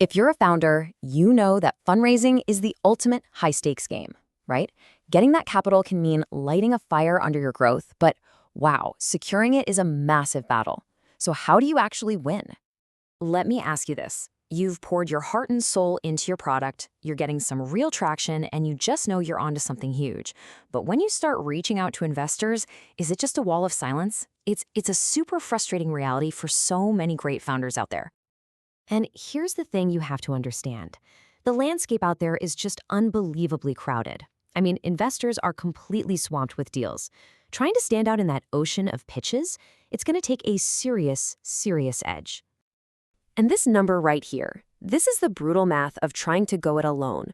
If you're a founder, you know that fundraising is the ultimate high-stakes game, right? Getting that capital can mean lighting a fire under your growth, but wow, securing it is a massive battle. So how do you actually win? Let me ask you this. You've poured your heart and soul into your product, you're getting some real traction, and you just know you're onto something huge. But when you start reaching out to investors, is it just a wall of silence? It's a super frustrating reality for so many great founders out there. And here's the thing you have to understand. The landscape out there is just unbelievably crowded. I mean, investors are completely swamped with deals. Trying to stand out in that ocean of pitches, it's going to take a serious, serious edge. And this number right here, this is the brutal math of trying to go it alone.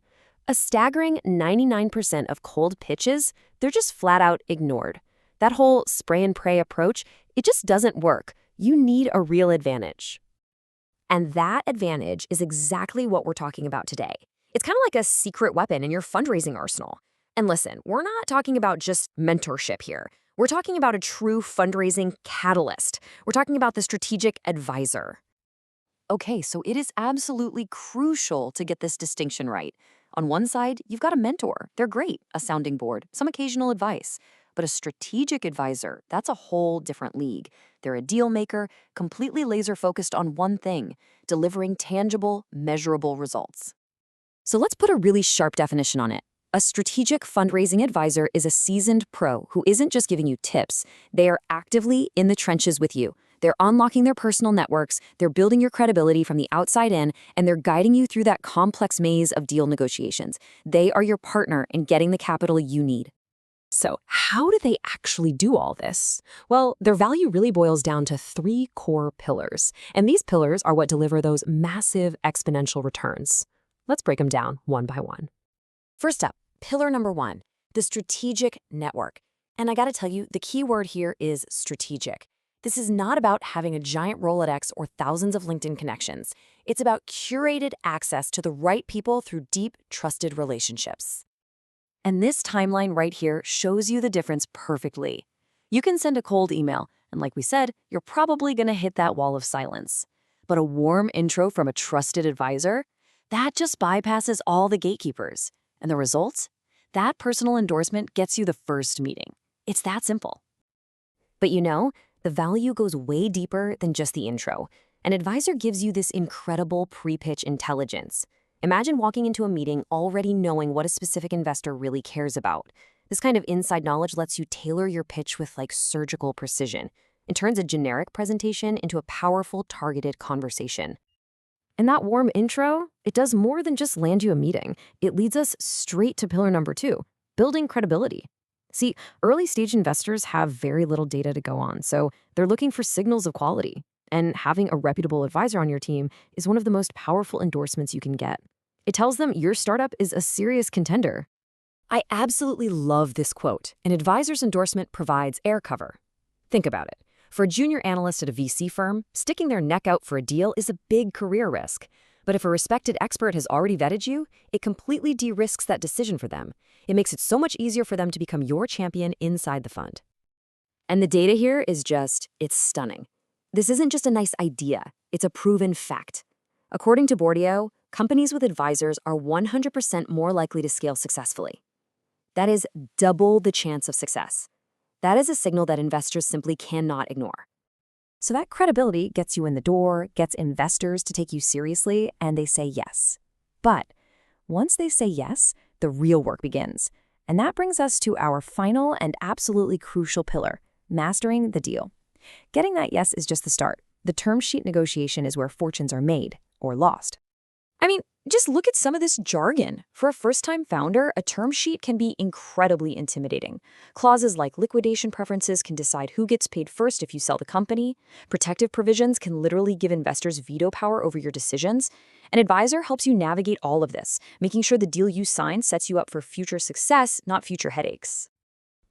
A staggering 99% of cold pitches, they're just flat out ignored. That whole spray and pray approach, it just doesn't work. You need a real advantage. And that advantage is exactly what we're talking about today. It's kind of like a secret weapon in your fundraising arsenal. And listen, we're not talking about just mentorship here. We're talking about a true fundraising catalyst. We're talking about the strategic advisor. Okay, so it is absolutely crucial to get this distinction right. On one side, you've got a mentor. They're great, a sounding board, some occasional advice. But a strategic advisor, that's a whole different league. They're a deal maker, completely laser-focused on one thing, delivering tangible, measurable results. So let's put a really sharp definition on it. A strategic fundraising advisor is a seasoned pro who isn't just giving you tips. They are actively in the trenches with you. They're unlocking their personal networks, they're building your credibility from the outside in, and they're guiding you through that complex maze of deal negotiations. They are your partner in getting the capital you need. So how do they actually do all this? Well, their value really boils down to 3 core pillars. And these pillars are what deliver those massive exponential returns. Let's break them down one by one. First up, pillar number 1, the strategic network. And I gotta tell you, the key word here is strategic. This is not about having a giant Rolodex or thousands of LinkedIn connections. It's about curated access to the right people through deep, trusted relationships. And this timeline right here shows you the difference perfectly. You can send a cold email, and like we said, you're probably going to hit that wall of silence. But a warm intro from a trusted advisor, that just bypasses all the gatekeepers. And the results? That personal endorsement gets you the first meeting. It's that simple. But you know, the value goes way deeper than just the intro. An advisor gives you this incredible pre-pitch intelligence. Imagine walking into a meeting already knowing what a specific investor really cares about. This kind of inside knowledge lets you tailor your pitch with surgical precision. It turns a generic presentation into a powerful, targeted conversation. And that warm intro, it does more than just land you a meeting. It leads us straight to pillar number 2, building credibility. See, early-stage investors have very little data to go on, so they're looking for signals of quality. And having a reputable advisor on your team is one of the most powerful endorsements you can get. It tells them your startup is a serious contender. I absolutely love this quote. An advisor's endorsement provides air cover. Think about it. For a junior analyst at a VC firm, sticking their neck out for a deal is a big career risk. But if a respected expert has already vetted you, it completely de-risks that decision for them. It makes it so much easier for them to become your champion inside the fund. And the data here is it's stunning. This isn't just a nice idea, it's a proven fact. According to Bordio, companies with advisors are 100% more likely to scale successfully. That is double the chance of success. That is a signal that investors simply cannot ignore. So that credibility gets you in the door, gets investors to take you seriously, and they say yes. But once they say yes, the real work begins. And that brings us to our final and absolutely crucial pillar, mastering the deal. Getting that yes is just the start. The term sheet negotiation is where fortunes are made or lost. I mean, just look at some of this jargon. For a first-time founder, a term sheet can be incredibly intimidating. Clauses like liquidation preferences can decide who gets paid first if you sell the company. Protective provisions can literally give investors veto power over your decisions. An advisor helps you navigate all of this, making sure the deal you sign sets you up for future success, not future headaches.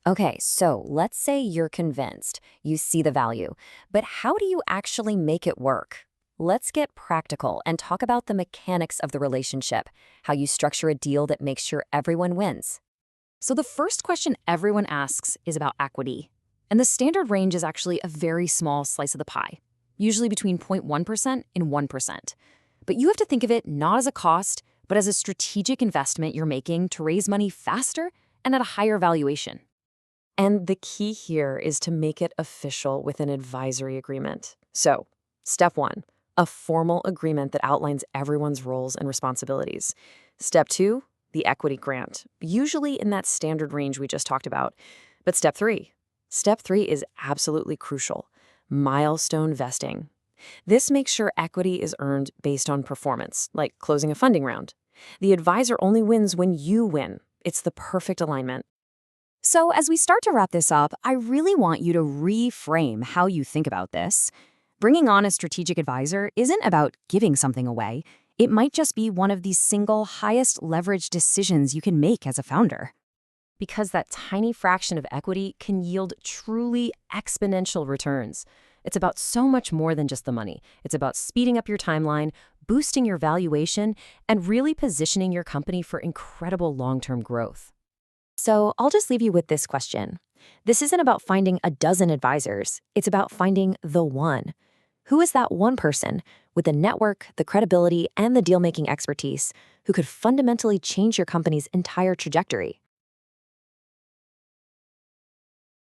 Okay, so let's say you're convinced, you see the value, but how do you actually make it work? Let's get practical and talk about the mechanics of the relationship, how you structure a deal that makes sure everyone wins. So the first question everyone asks is about equity. And the standard range is actually a very small slice of the pie, usually between 0.1% and 1%. But you have to think of it not as a cost, but as a strategic investment you're making to raise money faster and at a higher valuation. And the key here is to make it official with an advisory agreement. So, step one, a formal agreement that outlines everyone's roles and responsibilities. Step two, the equity grant, usually in that standard range we just talked about. But step three is absolutely crucial, milestone vesting. This makes sure equity is earned based on performance, like closing a funding round. The advisor only wins when you win. It's the perfect alignment. So, as we start to wrap this up, I really want you to reframe how you think about this. Bringing on a strategic advisor isn't about giving something away. It might just be one of the single highest leverage decisions you can make as a founder. Because that tiny fraction of equity can yield truly exponential returns. It's about so much more than just the money. It's about speeding up your timeline, boosting your valuation, and really positioning your company for incredible long-term growth. So I'll just leave you with this question. This isn't about finding a dozen advisors. It's about finding the one. Who is that one person with the network, the credibility, and the deal-making expertise who could fundamentally change your company's entire trajectory?